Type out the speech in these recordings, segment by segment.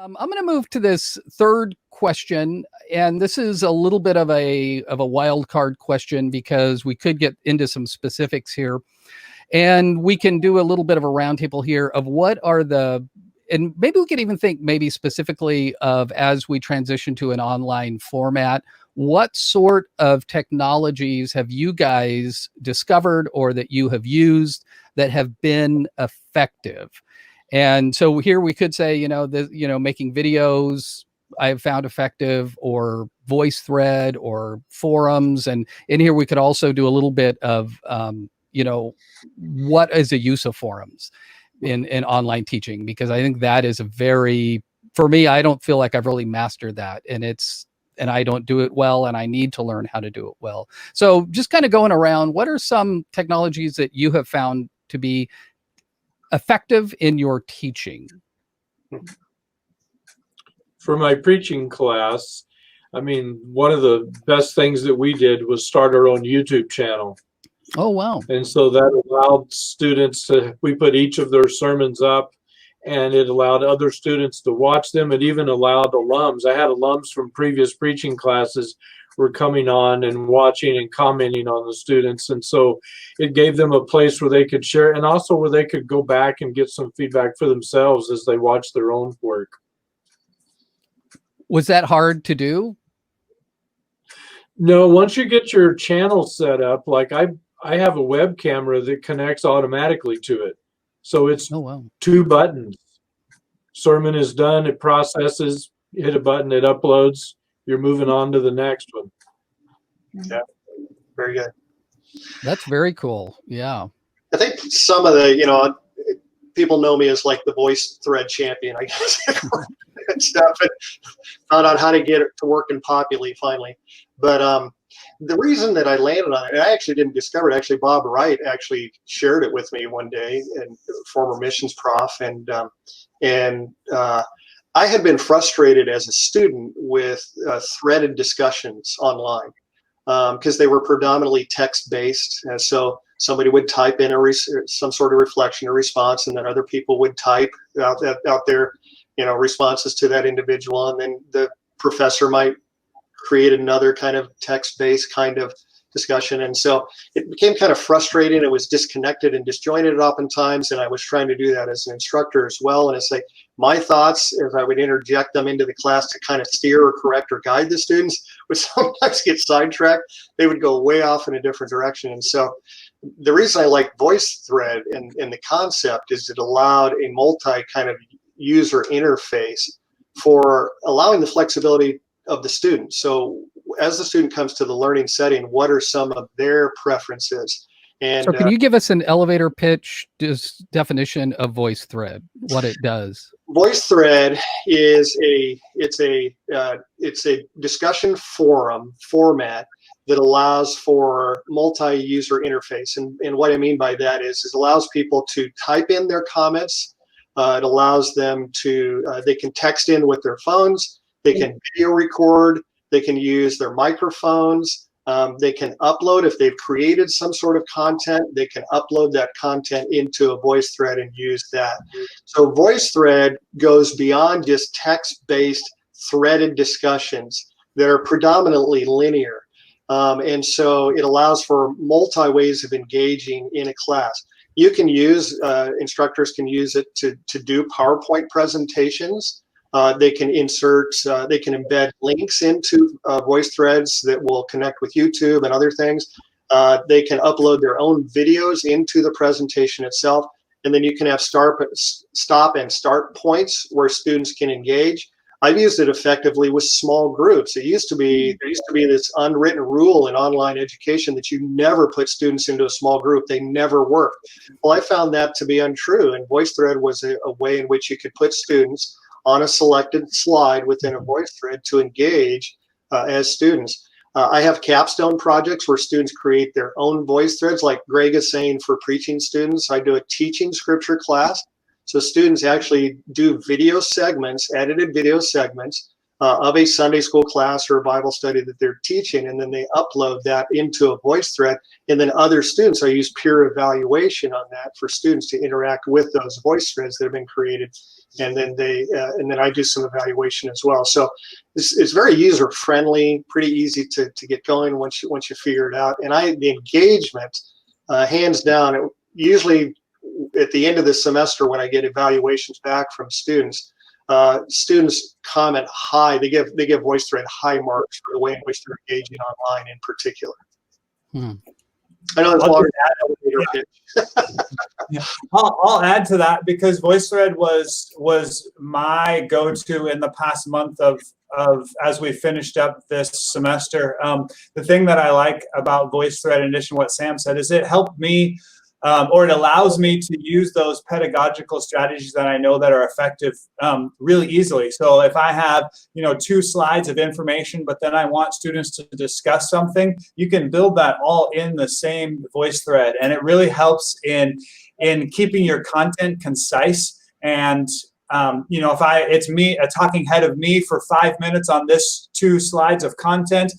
I'm going to move to this third question, and this is a little bit of a wild card question because we could get into some specifics here, and we can do a little bit of a roundtable here of what are and maybe we could even think maybe specifically of as we transition to an online format, what sort of technologies have you guys discovered or that you have used that have been effective? And so here we could say, making videos I have found effective, or voice thread or forums. And in here we could also do a little bit of, what is the use of forums in online teaching? Because I think that is for me, I don't feel like I've really mastered that. And I don't do it well, and I need to learn how to do it well. So just kind of going around, what are some technologies that you have found to be effective in your teaching? For my preaching class, one of the best things that we did was start our own YouTube channel. Oh, wow. And so that allowed students we put each of their sermons up, and it allowed other students to watch them. It even allowed alums. I had alums from previous preaching classes were coming on and watching and commenting on the students. And so it gave them a place where they could share, and also where they could go back and get some feedback for themselves as they watch their own work. Was that hard to do? No, once you get your channel set up, like I have a web camera that connects automatically to it. So it's two buttons. Sermon is done, it processes, you hit a button, it uploads, you're moving on to the next one. Yeah, very good. That's very cool. Yeah. I think some of the, people know me as like the voice thread champion, I guess, and stuff, and found out how to get it to work in Populi finally. But the reason that I landed on it, and I actually didn't discover it, actually Bob Wright actually shared it with me one day, and former missions prof, and I had been frustrated as a student with threaded discussions online because they were predominantly text-based. And so somebody would type in some sort of reflection or response, and then other people would type out their responses to that individual. And then the professor might create another kind of text-based kind of discussion. And so it became kind of frustrating. It was disconnected and disjointed oftentimes, and I was trying to do that as an instructor as well. And it's like my thoughts, as I would interject them into the class to kind of steer or correct or guide the students, would sometimes get sidetracked. They would go way off in a different direction. And so the reason I like VoiceThread and the concept is it allowed a multi kind of user interface for allowing the flexibility of the student. So as the student comes to the learning setting, what are some of their preferences? And so can you give us an elevator pitch definition of VoiceThread, what it does? VoiceThread is it's a discussion forum format that allows for multi-user interface. And what I mean by that is it allows people to type in their comments. It allows them to, they can text in with their phones, they can video record, they can use their microphones, they can upload, if they've created some sort of content, they can upload that content into a VoiceThread and use that. So VoiceThread goes beyond just text-based threaded discussions that are predominantly linear. And so it allows for multi ways of engaging in a class. You can use, instructors can use it to do PowerPoint presentations. They can insert, they can embed links into VoiceThreads that will connect with YouTube and other things. They can upload their own videos into the presentation itself. And then you can have stop and start points where students can engage. I've used it effectively with small groups. There used to be this unwritten rule in online education that you never put students into a small group. They never work. Well, I found that to be untrue. And VoiceThread was a way in which you could put students on a selected slide within a VoiceThread to engage as students. I have capstone projects where students create their own VoiceThreads, like Greg is saying for preaching students. I do a teaching scripture class. So students actually do video segments, edited video segments of a Sunday school class or a Bible study that they're teaching, and then they upload that into a VoiceThread. And then other students, I use peer evaluation on that for students to interact with those VoiceThreads that have been created and then I do some evaluation as well. So it's very user friendly, pretty easy to get going once you figure it out. And the engagement, hands down, usually at the end of the semester when I get evaluations back from students, students comment high. They give VoiceThread high marks for the way in which they're engaging online in particular. I know that's a lot of elevator pitch. Yeah. I'll add to that because VoiceThread was my go-to in the past month of as we finished up this semester. The thing that I like about VoiceThread, in addition to what Sam said, is it helped me, or it allows me to use those pedagogical strategies that I know that are effective really easily. So if I have 2 slides of information, but then I want students to discuss something, you can build that all in the same VoiceThread, and it really helps in keeping your content concise. And if it's me, a talking head of me for 5 minutes on this 2 slides of content,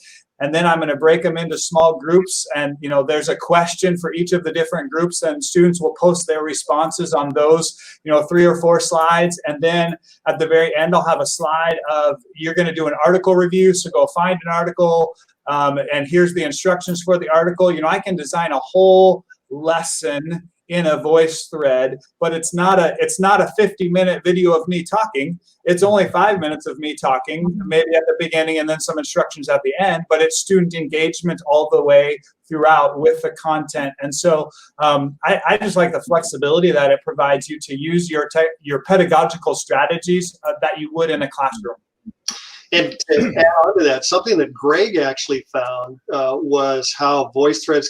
and then I'm going to break them into small groups, and there's a question for each of the different groups, and students will post their responses on those 3 or 4 slides. And then at the very end, I'll have a slide of, you're going to do an article review, so go find an article, and here's the instructions for the article. I can design a whole lesson in a VoiceThread, but it's not a 50-minute video of me talking. It's only 5 minutes of me talking, maybe at the beginning and then some instructions at the end, but it's student engagement all the way throughout with the content. And so I just like the flexibility that it provides you to use your pedagogical strategies that you would in a classroom. And to add on to that, something that Greg actually found was how VoiceThreads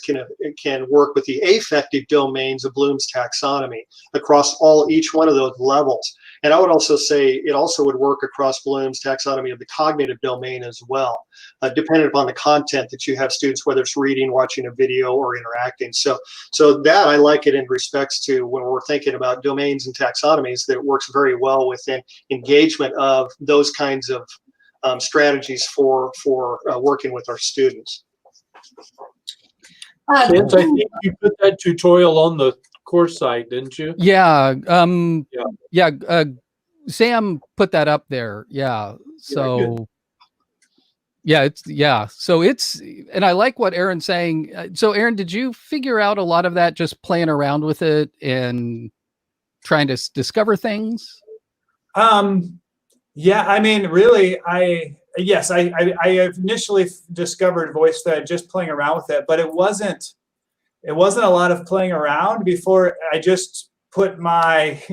can work with the affective domains of Bloom's taxonomy across each one of those levels. And I would also say it also would work across Bloom's taxonomy of the cognitive domain as well, depending upon the content that you have students, whether it's reading, watching a video, or interacting. So that I like it in respects to when we're thinking about domains and taxonomies, that it works very well within engagement of those kinds of strategies for working with our students. Vince, I think you put that tutorial on the course site, didn't you? Yeah. Sam put that up there. Yeah. So So it's, and I like what Aaron's saying. So Aaron, did you figure out a lot of that just playing around with it and trying to discover things? Yeah, I mean, really, I initially discovered VoiceThread just playing around with it, but it wasn't a lot of playing around before I just put my,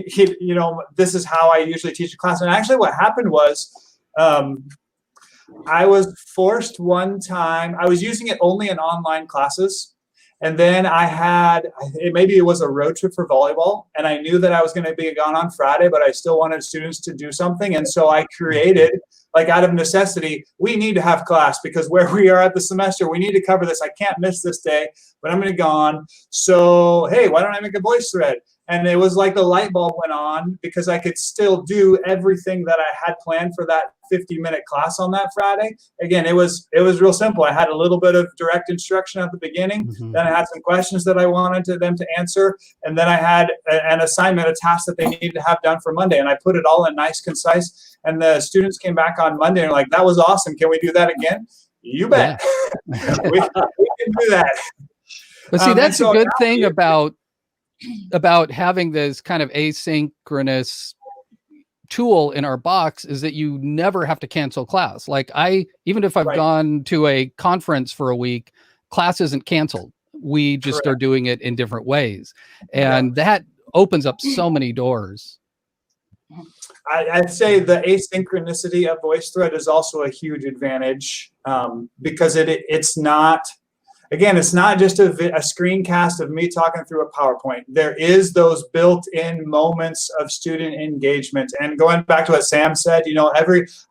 this is how I usually teach a class. And actually what happened was I was forced one time, I was using it only in online classes. And then maybe it was a road trip for volleyball, and I knew that I was going to be gone on Friday, but I still wanted students to do something. And so I created, like out of necessity, we need to have class because where we are at the semester, we need to cover this. I can't miss this day, but I'm going to be gone. So, hey, why don't I make a VoiceThread? And it was like the light bulb went on because I could still do everything that I had planned for that 50-minute class on that Friday. Again, it was real simple. I had a little bit of direct instruction at the beginning. Mm-hmm. Then I had some questions that I wanted them to answer. And then I had an assignment, a task that they needed to have done for Monday. And I put it all in nice, concise. And the students came back on Monday and were like, that was awesome. Can we do that again? You bet. Yeah. we can do that. But see, that's a good thing about having this kind of asynchronous tool in our box is that you never have to cancel class. Like even if I've gone to a conference for a week, class isn't canceled. We just are doing it in different ways. And that opens up so many doors. I'd say the asynchronicity of VoiceThread is also a huge advantage because it's not, again, it's not just a screencast of me talking through a PowerPoint. There is those built-in moments of student engagement. And going back to what Sam said,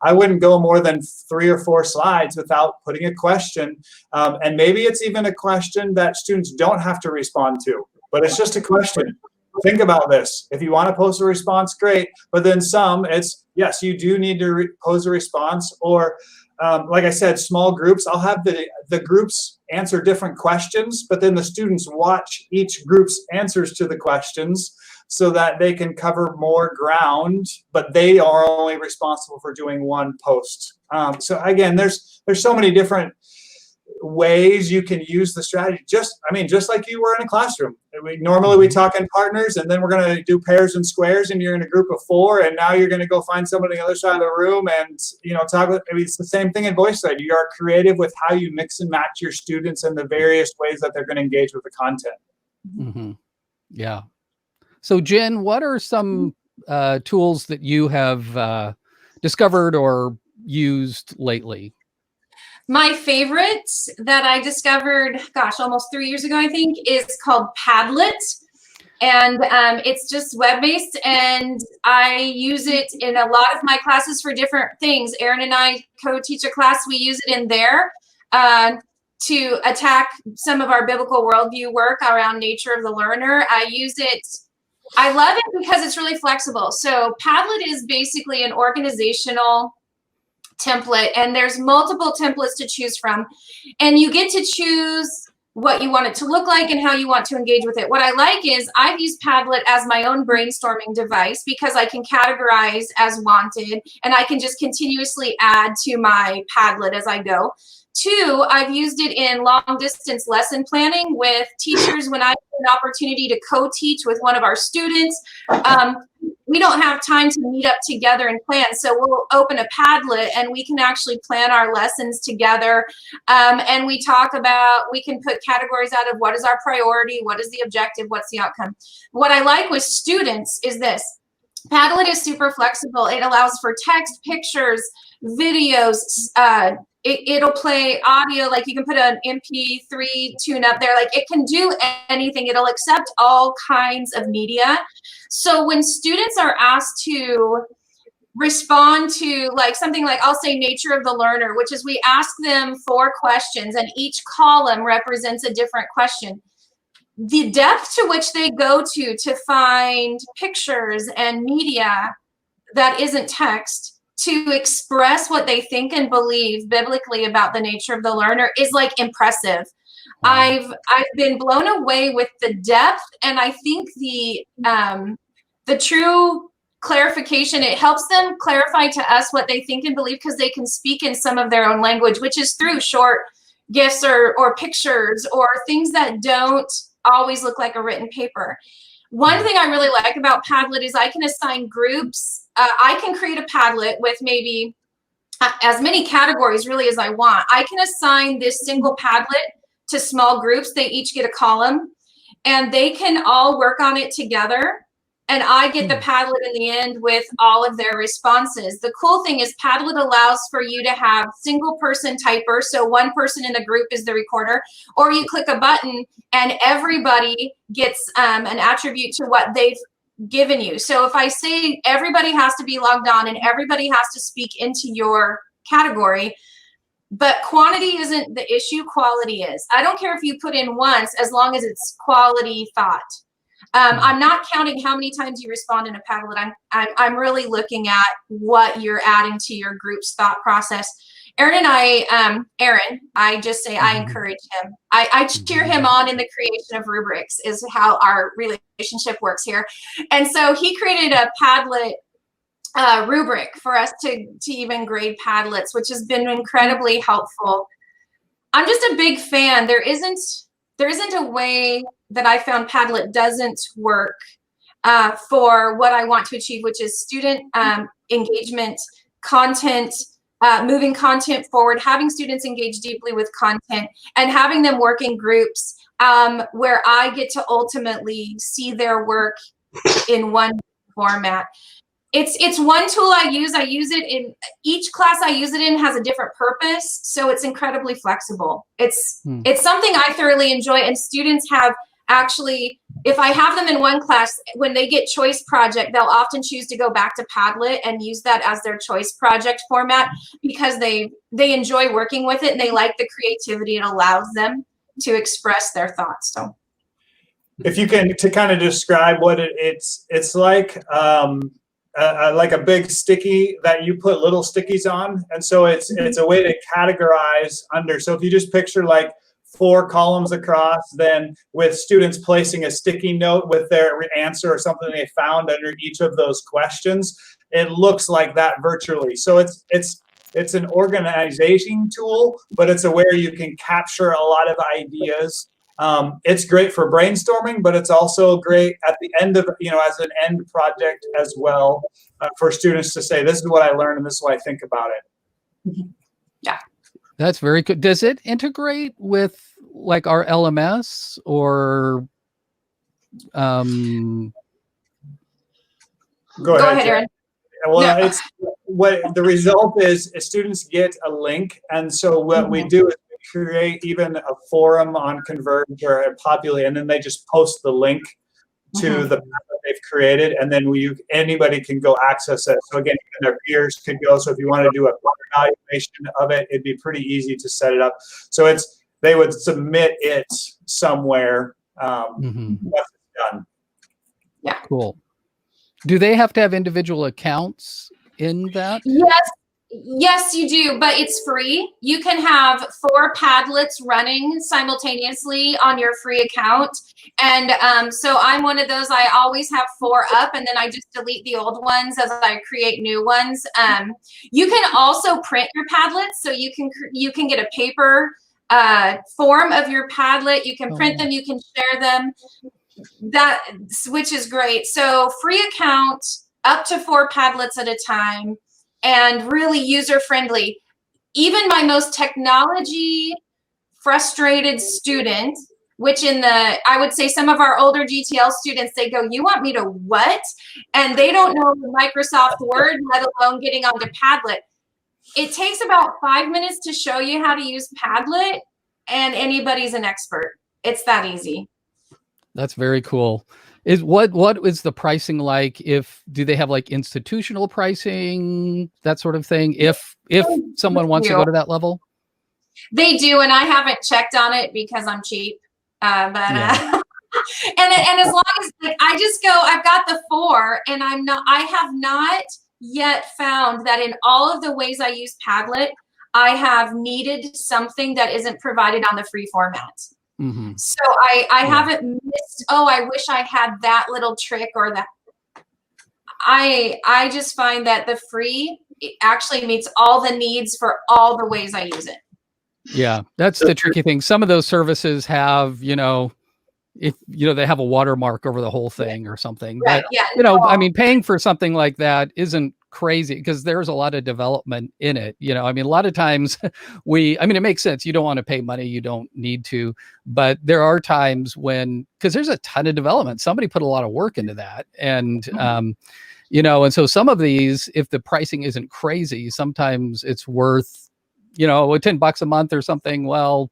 I wouldn't go more than 3 or 4 slides without putting a question. And maybe it's even a question that students don't have to respond to, but it's just a question. Think about this. If you want to post a response, great. But then it's, yes, you do need to pose a response. Or like I said, small groups, I'll have the groups answer different questions, but then the students watch each group's answers to the questions. so that they can cover more ground, but they are only responsible for doing one post. So again, there's so many different ways you can use the strategy. Just like you were in a classroom. Normally we talk in partners, and then we're going to do pairs and squares, and you're in a group of 4, and now you're going to go find somebody on the other side of the room and talk with. It's the same thing in VoiceThread. You are creative with how you mix and match your students and the various ways that they're going to engage with the content. Mm-hmm. Yeah. So Jen, what are some tools that you have discovered or used lately? My favorite that I discovered, almost 3 years ago, I think, is called Padlet. And it's just web-based, and I use it in a lot of my classes for different things. Erin and I co-teach a class. We use it in there to attack some of our biblical worldview work around nature of the learner. I use it. I love it because it's really flexible. So Padlet is basically an organizational template, and there's multiple templates to choose from, and you get to choose what you want it to look like and how you want to engage with it. What I like is I've used Padlet as my own brainstorming device because I can categorize as wanted, and I can just continuously add to my Padlet as I go. 2, I've used it in long distance lesson planning with teachers when I have an opportunity to co-teach with one of our students. We don't have time to meet up together and plan, so we'll open a Padlet and we can actually plan our lessons together. And we can put categories out of what is our priority, what is the objective, what's the outcome. What I like with students is this. Padlet is super flexible. It allows for text, pictures, videos. It'll play audio, like you can put an MP3 tune up there. Like it can do anything. It'll accept all kinds of media. So when students are asked to respond to something like, I'll say nature of the learner, which is we ask them 4 questions and each column represents a different question. The depth to which they go to find pictures and media that isn't text to express what they think and believe biblically about the nature of the learner is impressive. I've been blown away with the depth, and I think the true clarification, it helps them clarify to us what they think and believe because they can speak in some of their own language, which is through short gifs or pictures or things that don't always look like a written paper. One thing I really like about Padlet is I can assign groups. I can create a Padlet with maybe as many categories really as I want. I can assign this single Padlet to small groups. They each get a column and they can all work on it together. And I get the Padlet in the end with all of their responses. The cool thing is Padlet allows for you to have single person typer. So one person in a group is the recorder, or you click a button and everybody gets an attribute to what they've given you. So if I say everybody has to be logged on and everybody has to speak into your category, but quantity isn't the issue, quality is. I don't care if you put in once as long as it's quality thought. I'm not counting how many times you respond in a Padlet. I'm really looking at what you're adding to your group's thought process. Erin and I just say I encourage him. I cheer him on in the creation of rubrics is how our relationship works here. And so he created a Padlet rubric for us to even grade Padlets, which has been incredibly helpful. I'm just a big fan. There isn't a way that I found Padlet doesn't work for what I want to achieve, which is student engagement, content, moving content forward, having students engage deeply with content, and having them work in groups where I get to ultimately see their work in one format. It's one tool I use. I use it in each class I use it in has a different purpose. So it's incredibly flexible. It's something I thoroughly enjoy, and students have actually, if I have them in one class, when they get choice project, they'll often choose to go back to Padlet and use that as their choice project format because they enjoy working with it and they like the creativity it allows them to express their thoughts. So if you can, to kind of describe what it's like a big sticky that you put little stickies on. And so it's a way to categorize under. So if you just picture 4 columns across, then with students placing a sticky note with their answer or something they found under each of those questions. It looks like that virtually. So it's an organization tool, but it's where you can capture a lot of ideas. It's great for brainstorming, but it's also great at the end of, as an end project as well, for students to say, this is what I learned and this is what I think about it. Yeah. That's very good. Does it integrate with like our LMS or Go ahead, Aaron. Well, No. it's what the result is students get a link. And so what we do is we create even a forum on Converge or Populate, and then they just post the link to the map that they've created, and then anybody can go access it. So again, even their peers can go. So if you want to do a evaluation of it, it'd be pretty easy to set it up. So they would submit it somewhere once it's done. Yeah. Cool. Do they have to have individual accounts in that? Yes, you do, but it's free. You can have 4 Padlets running simultaneously on your free account. And so I'm one of those. I always have 4 up, and then I just delete the old ones as I create new ones. You can also print your Padlets, so you can get a paper form of your Padlet. You can print them, you can share them. Which is great. So free account, up to 4 Padlets at a time, and really user friendly. Even my most technology frustrated student, which I would say some of our older GTL students, they go, you want me to what? And they don't know Microsoft Word, let alone getting onto Padlet. It takes about 5 minutes to show you how to use Padlet, and anybody's an expert. It's that easy. That's very cool. What is the pricing like? Do they have like institutional pricing, that sort of thing? If someone wants to go to that level? They do, and I haven't checked on it because I'm cheap. And as long as I just go, I've got the 4, and I have not yet found that in all of the ways I use Padlet, I have needed something that isn't provided on the free format. So I haven't missed, I wish I had that little trick or that. I just find that the free actually meets all the needs for all the ways I use it. Yeah, that's the tricky thing. Some of those services have, if they have a watermark over the whole thing or something. Right. But, I mean, paying for something like that isn't crazy because there's a lot of development in it. I mean, a lot of times it makes sense. You don't want to pay money you don't need to, but there are times because there's a ton of development. Somebody put a lot of work into that. And, and so some of these, if the pricing isn't crazy, sometimes it's worth, $10 a month or something. Well,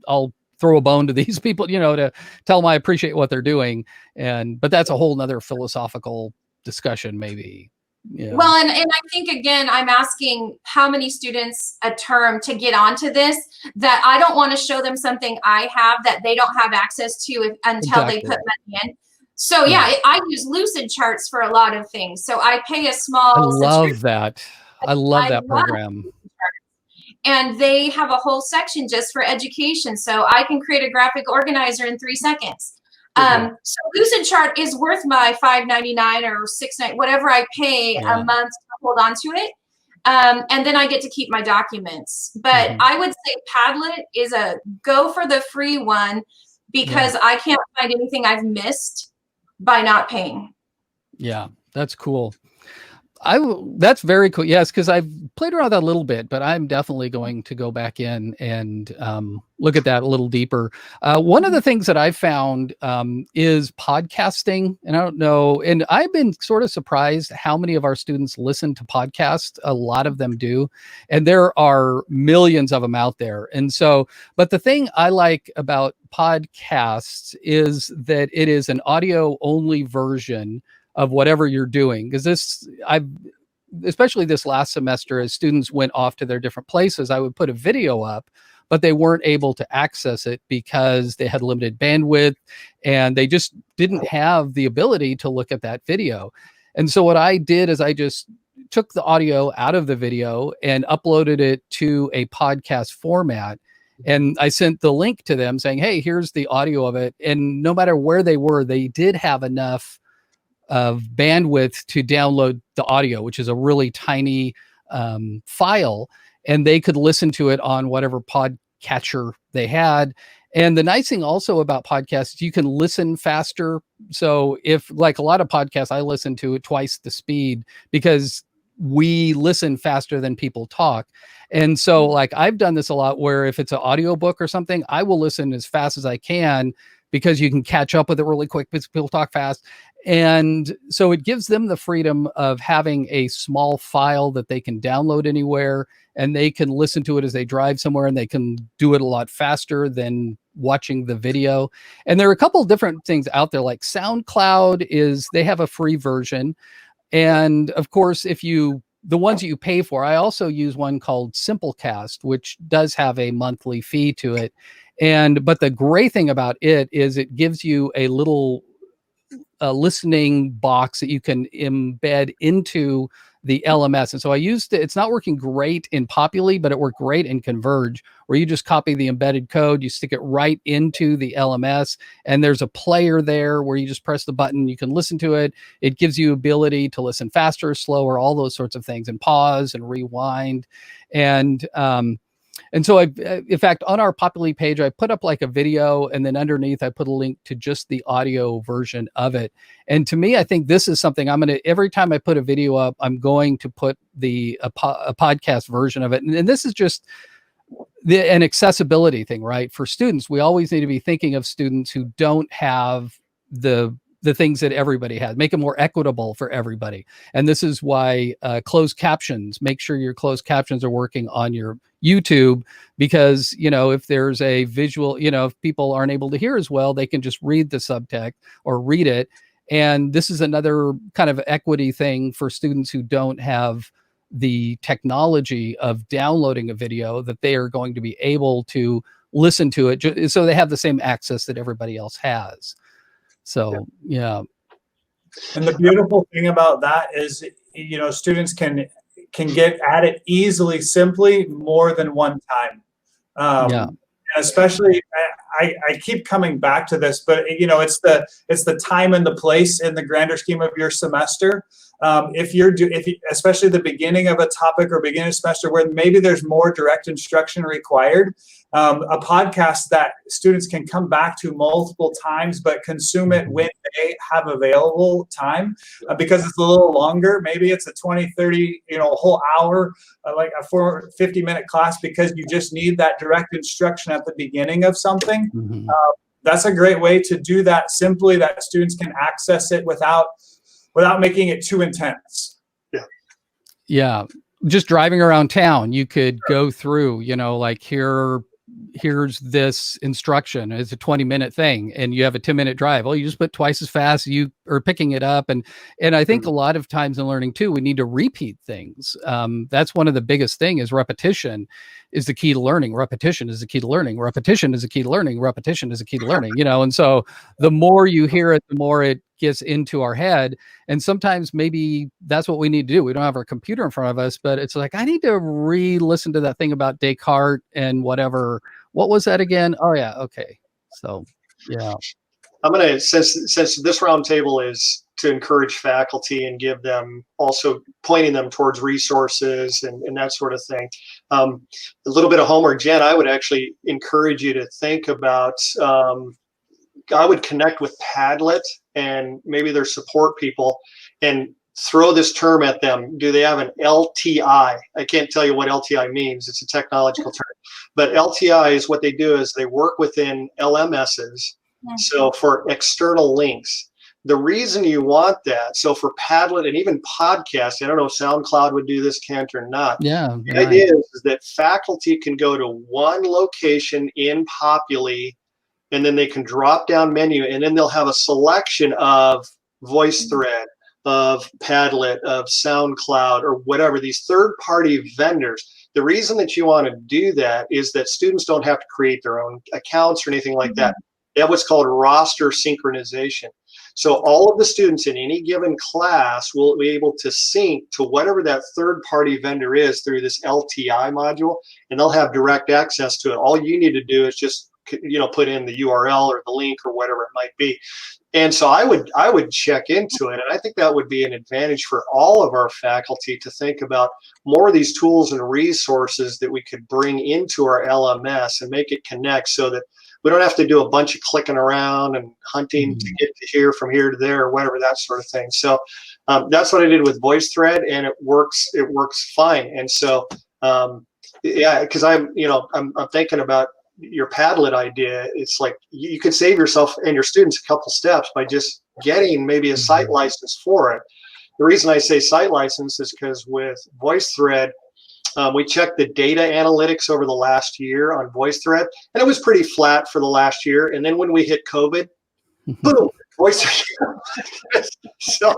I'll throw a bone to these people, to tell them I appreciate what they're doing. But that's a whole nother philosophical discussion, maybe. Yeah. Well, and I think, again, I'm asking how many students a term to get onto this, that I don't want to show them something I have that they don't have access to until they put money in. So I use Lucid Charts for a lot of things. So I pay a small I love that program. And they have a whole section just for education. So I can create a graphic organizer in 3 seconds. So Lucid Chart is worth my $5.99 or $6.99, whatever I pay a month to hold on to it. And then I get to keep my documents. But I would say Padlet is a go for the free one because I can't find anything I've missed by not paying. Yeah, that's cool. That's very cool. Yes, because I've played around with that a little bit, but I'm definitely going to go back in and look at that a little deeper. One of the things that I've found is podcasting, and I don't know, and I've been sort of surprised how many of our students listen to podcasts. A lot of them do, and there are millions of them out there. And so, but the thing I like about podcasts is that it is an audio only version of whatever you're doing. Because especially this last semester, as students went off to their different places, I would put a video up, but they weren't able to access it because they had limited bandwidth and they just didn't have the ability to look at that video. And so what I did is I just took the audio out of the video and uploaded it to a podcast format. And I sent the link to them saying, hey, here's the audio of it. And no matter where they were, they did have enough of bandwidth to download the audio, which is a really tiny file, and they could listen to it on whatever podcatcher they had. And the nice thing also about podcasts, you can listen faster. So if, like a lot of podcasts, I listen to it twice the speed because we listen faster than people talk. And so like I've done this a lot where if it's an audiobook or something, I will listen as fast as I can because you can catch up with it really quick because people talk fast. And so it gives them the freedom of having a small file that they can download anywhere, and they can listen to it as they drive somewhere, and they can do it a lot faster than watching the video. And there are a couple of different things out there, like SoundCloud they have a free version. And of course, the ones that you pay for, I also use one called Simplecast, which does have a monthly fee to it. But the great thing about it is it gives you a little listening box that you can embed into the LMS. And so I used it. It's not working great in Populi, but it worked great in Converge, where you just copy the embedded code, you stick it right into the LMS, and there's a player there where you just press the button, you can listen to it. It gives you ability to listen faster, slower, all those sorts of things, and pause and rewind. And so in fact, on our Populi page, I put up like a video, and then underneath I put a link to just the audio version of it. And to me, I think this is something every time I put a video up, I'm going to put a podcast version of it. And this is just an accessibility thing, right? For students, we always need to be thinking of students who don't have the things that everybody has, make it more equitable for everybody. And this is why closed captions, make sure your closed captions are working on your YouTube, because, if there's a visual, if people aren't able to hear as well, they can just read the subtext or read it. And this is another kind of equity thing for students who don't have the technology of downloading a video, that they are going to be able to listen to it so they have the same access that everybody else has. So, yeah. And the beautiful thing about that is, students can get at it easily, simply, more than one time. And especially, I keep coming back to this, but it's the time and the place in the grander scheme of your semester. Especially the beginning of a topic or beginning of semester where maybe there's more direct instruction required, a podcast that students can come back to multiple times, but consume it when they have available time, because it's a little longer. Maybe it's a 20, 30, a whole hour, like a 50-minute class, because you just need that direct instruction at the beginning of something. Mm-hmm. That's a great way to do that simply, that students can access it without making it too intense. Yeah. Just driving around town, you could go through, like here's this instruction. It's a 20-minute thing, and you have a 10-minute drive. Well, you just put twice as fast. You are picking it up. And I think a lot of times in learning too, we need to repeat things. That's one of the biggest thing is repetition is the key to learning. Repetition is the key to learning. Repetition is the key to learning. Repetition is the key to learning, and so the more you hear it, the more it gets into our head. And sometimes maybe that's what we need to do. We don't have our computer in front of us, but it's like, I need to re-listen to that thing about Descartes and whatever. What was that again? Oh yeah. Okay. So, yeah. I'm going to, since this roundtable is to encourage faculty and give them, also pointing them towards resources and that sort of thing. A little bit of homework, Jen, I would actually encourage you to think about, I would connect with Padlet and maybe their support people and throw this term at them. Do they have an LTI? I can't tell you what LTI means. It's a technological term. But LTI is what they do is they work within LMSs. So for external links, the reason you want that, so for Padlet and even podcasting, I don't know if SoundCloud would do this, Kent, or not. Yeah. The idea is that faculty can go to one location in Populi, and then they can drop down menu, and then they'll have a selection of VoiceThread, of Padlet, of SoundCloud, or whatever, these third-party vendors. The reason that you want to do that is that students don't have to create their own accounts or anything like that. They have what's called roster synchronization. So all of the students in any given class will be able to sync to whatever that third-party vendor is through this LTI module, and they'll have direct access to it. All you need to do is just, you know, put in the URL or the link or whatever it might be. And so I would check into it, and I think that would be an advantage for all of our faculty to think about more of these tools and resources that we could bring into our LMS and make it connect so that we don't have to do a bunch of clicking around and hunting to get to here from here to there or whatever, that sort of thing. So that's what I did with VoiceThread, and it works fine. And so yeah, because I'm thinking about your Padlet idea. It's like you could save yourself and your students a couple steps by just getting maybe a site license for it. The reason I say site license is because with VoiceThread, we checked the data analytics over the last year on VoiceThread, and it was pretty flat for the last year. And then when we hit COVID, boom, VoiceThread. So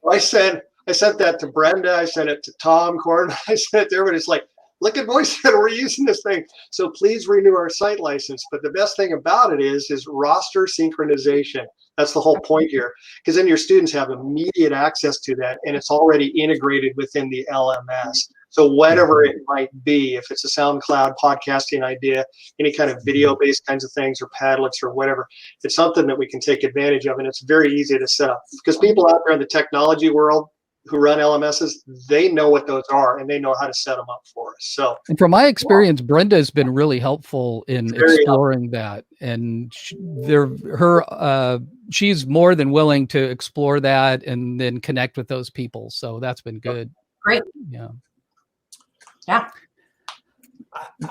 I sent that to Brenda. I sent it to Tom Corban. I sent it to everybody. It's like, look at VoiceThread, we're using this thing. So please renew our site license. But the best thing about it is roster synchronization. That's the whole point here, because then your students have immediate access to that, and it's already integrated within the LMS. So whatever it might be, if it's a SoundCloud podcasting idea, any kind of video-based kinds of things, or Padlets or whatever, it's something that we can take advantage of, and it's very easy to set up. Because people out there in the technology world who run LMSs, they know what those are, and they know how to set them up for us. So, and from my experience, Brenda has been really helpful in exploring that, and she's more than willing to explore that and then connect with those people. So that's been good. Great. Yeah.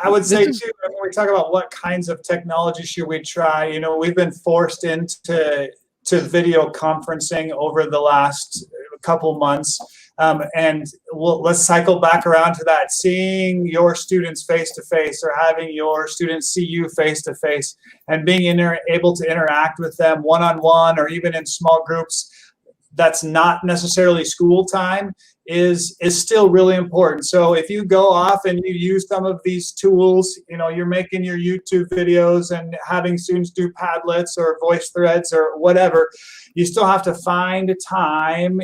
I would say too, when we talk about what kinds of technology should we try, you know, we've been forced into video conferencing over the last couple months. And let's cycle back around to that, seeing your students face-to-face, or having your students see you face-to-face, and being able to interact with them one-on-one or even in small groups that's not necessarily school time is still really important. So if you go off and you use some of these tools, you know, you're making your YouTube videos and having students do Padlets or VoiceThreads or whatever, you still have to find a time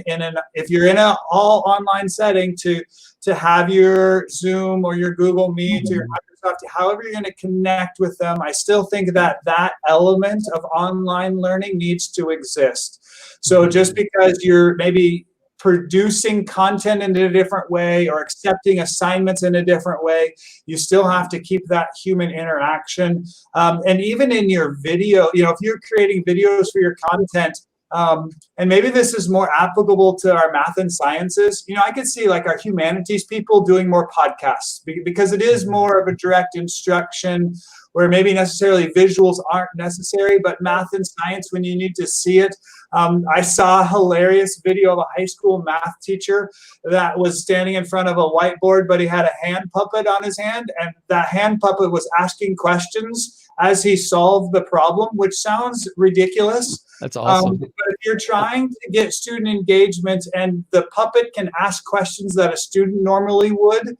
if you're in an all online setting to have your Zoom or your Google Meet or your Microsoft, however you're going to connect with them. I still think that element of online learning needs to exist. So just because you're maybe producing content in a different way or accepting assignments in a different way, you still have to keep that human interaction. And even in your video, you know, if you're creating videos for your content, and maybe this is more applicable to our math and sciences, you know, I could see like our humanities people doing more podcasts because it is more of a direct instruction where maybe necessarily visuals aren't necessary, but math and science, when you need to see it. I saw a hilarious video of a high school math teacher that was standing in front of a whiteboard, but he had a hand puppet on his hand, and that hand puppet was asking questions as he solved the problem, which sounds ridiculous. That's awesome. But if you're trying to get student engagement and the puppet can ask questions that a student normally would,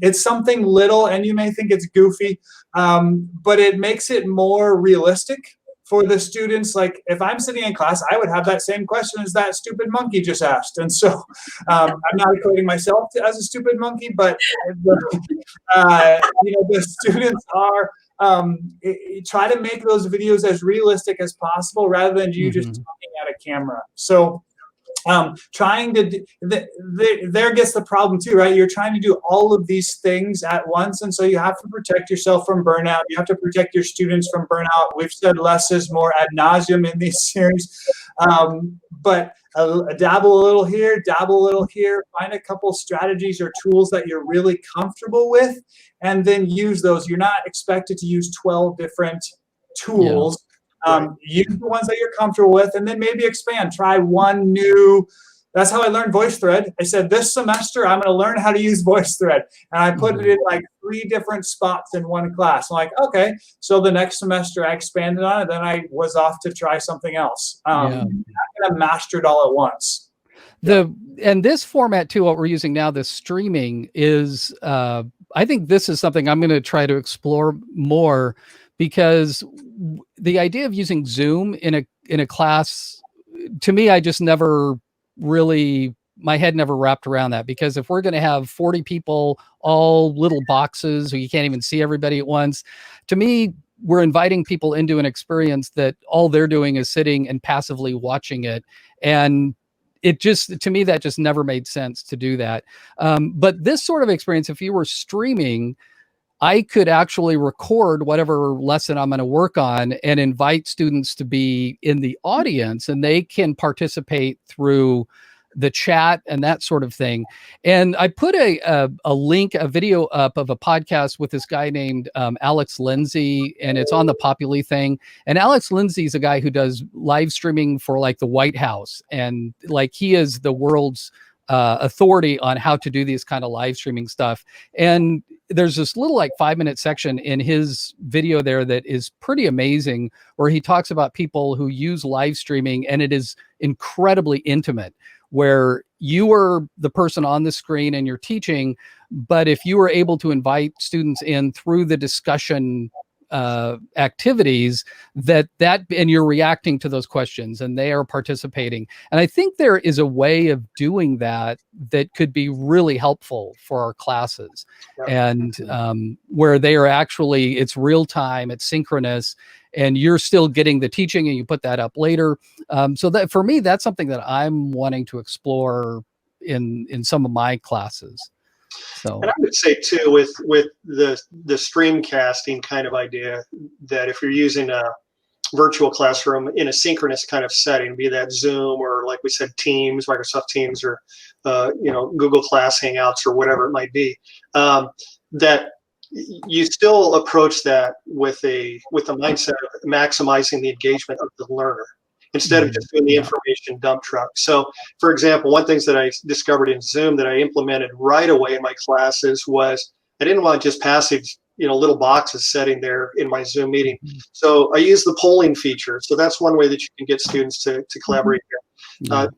it's something little, and you may think it's goofy, but it makes it more realistic for the students. Like if I'm sitting in class, I would have that same question as that stupid monkey just asked. And so I'm not equating myself as a stupid monkey, but you know, the students are, try to make those videos as realistic as possible rather than you just talking at a camera. So trying to there gets the problem too, right? You're trying to do all of these things at once, and so you have to protect yourself from burnout. You have to protect your students from burnout. We've said less is more ad nauseum in these series, but dabble a little here, dabble a little here. Find a couple strategies or tools that you're really comfortable with, and then use those. You're not expected to use 12 different tools. Yeah. Use the ones that you're comfortable with, and then maybe expand. Try one new. That's how I learned VoiceThread. I said, this semester, I'm going to learn how to use VoiceThread. And I put it in like 3 different spots in one class. I'm like, okay. So the next semester, I expanded on it. Then I was off to try something else. I'm not going to master it all at once. And this format too, what we're using now, this streaming is, I think this is something I'm going to try to explore more, because the idea of using Zoom in in a class, to me, I just never really, my head never wrapped around that, because if we're going to have 40 people, all little boxes, so you can't even see everybody at once, to me, we're inviting people into an experience that all they're doing is sitting and passively watching it. And it just, to me, that just never made sense to do that. But this sort of experience, if you were streaming, I could actually record whatever lesson I'm going to work on and invite students to be in the audience, and they can participate through the chat and that sort of thing. And I put a link, a video up of a podcast with this guy named Alex Lindsay, and it's on the Populi thing. And Alex Lindsay is a guy who does live streaming for like the White House, and like he is the world's authority on how to do these kind of live streaming stuff. And there's this little like 5-minute section in his video there that is pretty amazing, where he talks about people who use live streaming, and it is incredibly intimate, where you are the person on the screen and you're teaching, but if you were able to invite students in through the discussion activities, that and you're reacting to those questions and they are participating. And I think there is a way of doing that that could be really helpful for our classes. And where they are actually, it's real time, it's synchronous, and you're still getting the teaching, and you put that up later. So that, for me, that's something that I'm wanting to explore in some of my classes. So, and I would say too, with the stream casting kind of idea, that if you're using a virtual classroom in a synchronous kind of setting, be that Zoom or, like we said, Teams, Microsoft Teams, or Google Class Hangouts, or whatever it might be, that you still approach that with a mindset of maximizing the engagement of the learner, instead of just doing the information dump truck. So, for example, one thing that I discovered in Zoom that I implemented right away in my classes was I didn't want just passive, little boxes sitting there in my Zoom meeting. So I used the polling feature. So that's one way that you can get students to collaborate here.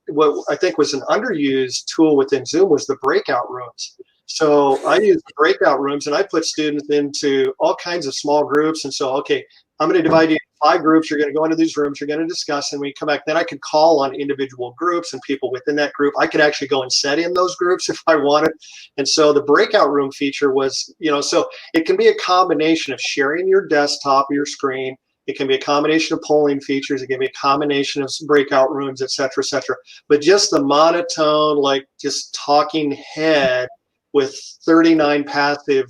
What I think was an underused tool within Zoom was the breakout rooms. So I used the breakout rooms, and I put students into all kinds of small groups. And so, okay, I'm going to divide you into 5 groups. You're going to go into these rooms. You're going to discuss, and when you come back, then I could call on individual groups and people within that group. I could actually go and set in those groups if I wanted. And so the breakout room feature was, so it can be a combination of sharing your desktop or your screen. It can be a combination of polling features. It can be a combination of breakout rooms, et cetera, et cetera. But just the monotone, like just talking head with 39 passive,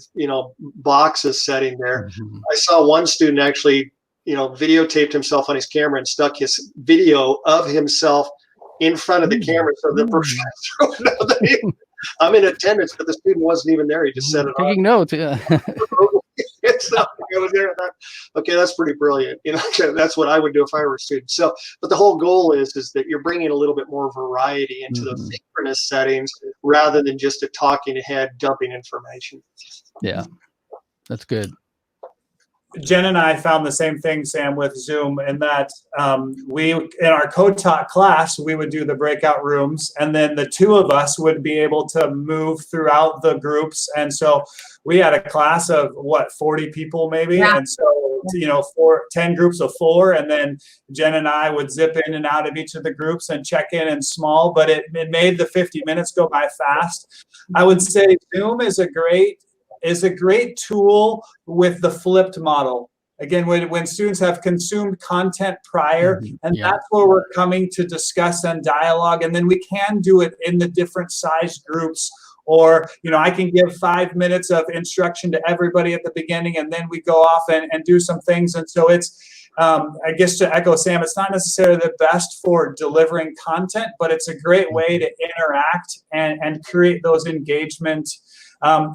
boxes setting there. I saw one student actually, videotaped himself on his camera and stuck his video of himself in front of the camera, so the professor would know that I'm in attendance, but the student wasn't even there. He just said it. Taking notes, yeah. So I was there. Okay, that's pretty brilliant. That's what I would do if I were a student. So, but the whole goal is that you're bringing a little bit more variety into those synchronous settings, rather than just a talking head dumping information. Yeah, that's good. Jen and I found the same thing, Sam, with Zoom, in that we, in our co-taught class, we would do the breakout rooms, and then the 2 of us would be able to move throughout the groups. And so we had a class of 40 people maybe, and so 10 groups of 4, and then Jen and I would zip in and out of each of the groups and check in small, but it made the 50 minutes go by fast. I would say Zoom is a great tool with the flipped model. Again, when students have consumed content prior, and that's where we're coming to discuss and dialogue, and then we can do it in the different size groups. Or, I can give 5 minutes of instruction to everybody at the beginning, and then we go off and do some things. And so it's, I guess, to echo Sam, it's not necessarily the best for delivering content, but it's a great way to interact and create those engagement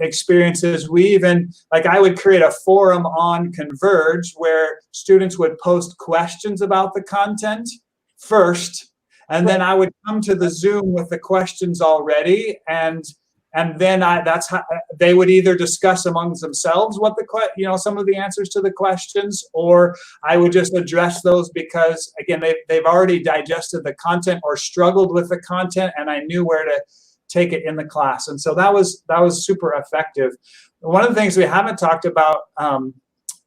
experiences. We even, I would create a forum on Converge where students would post questions about the content first, and then I would come to the Zoom with the questions already, and then that's how they would either discuss amongst themselves what some of the answers to the questions, or I would just address those because, again, they've already digested the content or struggled with the content, and I knew where to take it in the class. And so that was super effective. One of the things we haven't talked about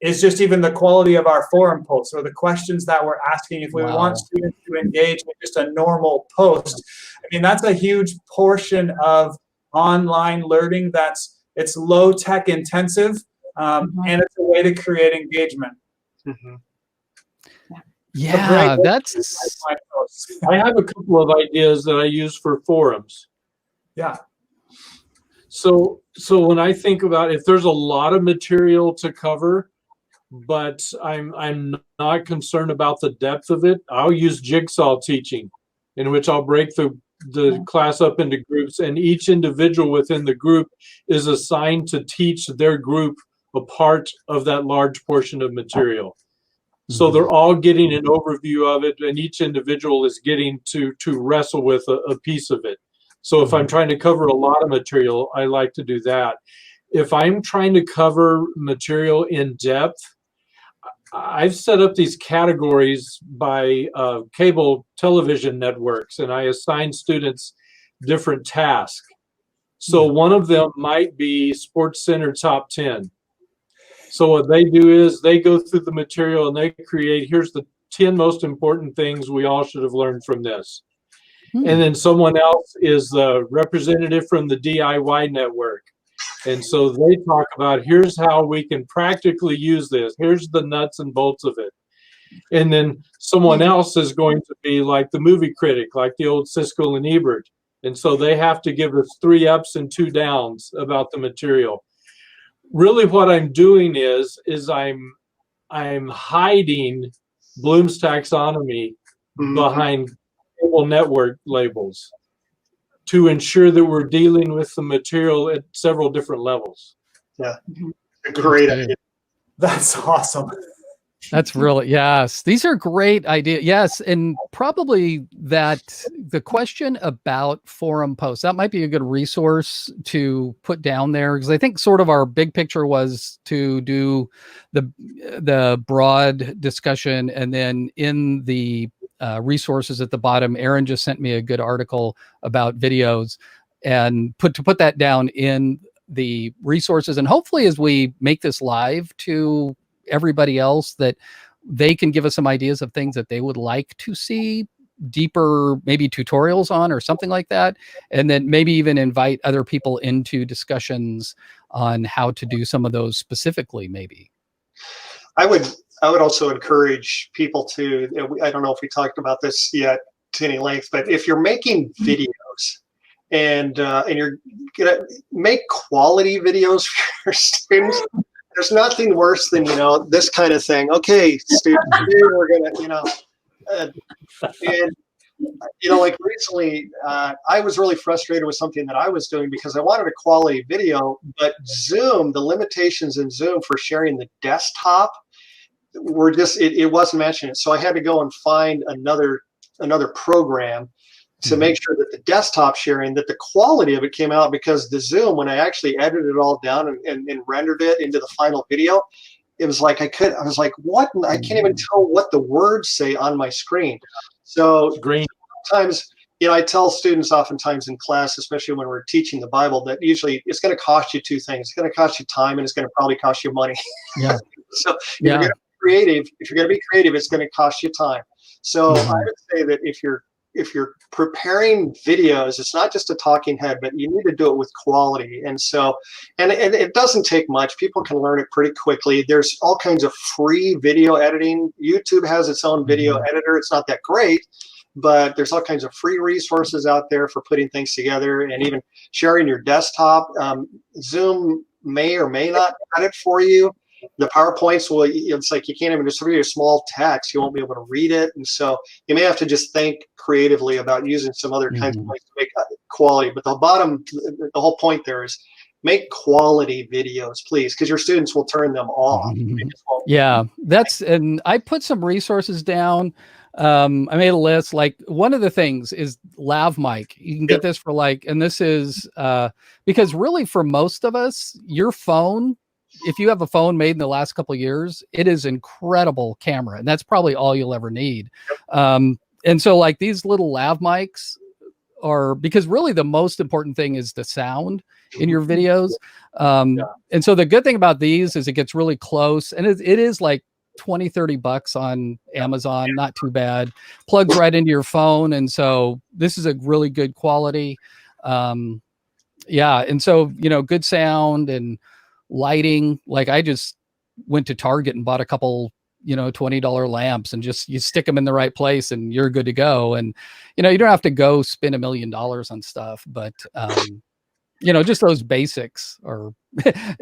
is just even the quality of our forum posts or the questions that we're asking. If we Wow. want students to engage with just a normal post, I mean, that's a huge portion of online learning. It's low tech intensive, and it's a way to create engagement. Mhm. Yeah, that's I have a couple of ideas that I use for forums. Yeah. So when I think about if there's a lot of material to cover, but I'm not concerned about the depth of it, I'll use jigsaw teaching, in which I'll break the class up into groups, and each individual within the group is assigned to teach their group a part of that large portion of material. So they're all getting an overview of it, and each individual is getting to wrestle with a piece of it. So if I'm trying to cover a lot of material, I like to do that. If I'm trying to cover material in depth, I've set up these categories by cable television networks, and I assign students different tasks. So one of them might be Sports Center Top 10. So what they do is they go through the material and they create, here's the 10 most important things we all should have learned from this. And then someone else is the representative from the DIY network. And so they talk about, here's how we can practically use this. Here's the nuts and bolts of it. And then someone else is going to be like the movie critic, like the old Siskel and Ebert. And so they have to give us 3 ups and 2 downs about the material. Really what I'm doing is I'm hiding Bloom's taxonomy behind cable network labels to ensure that we're dealing with the material at several different levels. Yeah, great idea. That's awesome. That's really, yes. These are great ideas. Yes. And probably that the question about forum posts, that might be a good resource to put down there. Because I think sort of our big picture was to do the broad discussion. And then in the resources at the bottom, Aaron just sent me a good article about videos, and put that down in the resources. And hopefully as we make this live to everybody else, that they can give us some ideas of things that they would like to see deeper, maybe tutorials on or something like that. And then maybe even invite other people into discussions on how to do some of those specifically, maybe. I would also encourage people to, I don't know if we talked about this yet to any length, but if you're making videos and you're gonna make quality videos for your students, there's nothing worse than, this kind of thing. Okay, students, we're gonna, and like recently, I was really frustrated with something that I was doing because I wanted a quality video, but Zoom, the limitations in Zoom for sharing the desktop were just, it wasn't matching it. So I had to go and find another program to make sure that the desktop sharing, that the quality of it came out, because the Zoom, when I actually edited it all down and rendered it into the final video, it was like I was like, what? I can't even tell what the words say on my screen. So sometimes, I tell students oftentimes in class, especially when we're teaching the Bible, that usually it's going to cost you 2 things. It's going to cost you time, and it's going to probably cost you money. Yeah. So if you're going to be creative, it's going to cost you time. So I would say that if you're preparing videos, it's not just a talking head, but you need to do it with quality. And so, and it doesn't take much. People can learn it pretty quickly. There's all kinds of free video editing. YouTube has its own video editor. It's not that great, but there's all kinds of free resources out there for putting things together, and even sharing your desktop. Zoom may or may not edit for you. The PowerPoints it's like you can't even just read a small text. You won't be able to read it. And so you may have to just think creatively about using some other kinds of ways to make quality. But the whole point there is make quality videos, please, because your students will turn them off. Yeah, and I put some resources down. I made a list. Like, one of the things is lav mic. You can get this for and this is because really for most of us, your phone, if you have a phone made in the last couple of years, it is incredible camera, and that's probably all you'll ever need. And so these little lav mics are, because really the most important thing is the sound. in your videos. And so the good thing about these is it gets really close, and it is like 20, 30 bucks on Amazon, not too bad. Plugs right into your phone. And so this is a really good quality. Yeah. And so, you know, good sound and lighting. Like I just went to Target and bought a couple, you know, $20 lamps, and just, you stick them in the right place and you're good to go. And, you know, you don't have to go spend $1 million on stuff, but, you know, just those basics. Or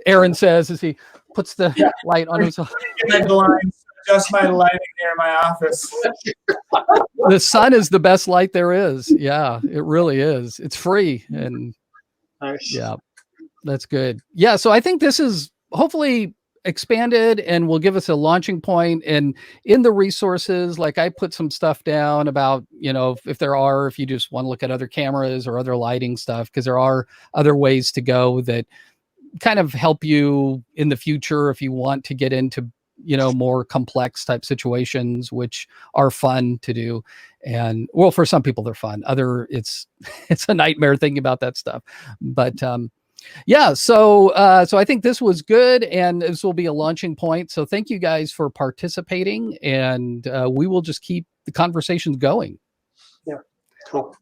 Aaron says as he puts the light on himself. My blinds, just my lighting here in my office. The sun is the best light there is. Yeah, it really is. It's free. And Nice. yeah, that's good. Yeah. So I think this is hopefully expanded and will give us a launching point. And in the resources, like I put some stuff down about, you know, if you just want to look at other cameras or other lighting stuff, because there are other ways to go that kind of help you in the future if you want to get into, you know, more complex type situations, which are fun to do. And well, for some people they're fun. It's a nightmare thinking about that stuff. But yeah, so I think this was good, and this will be a launching point. So thank you guys for participating, and we will just keep the conversations going. Yeah, cool.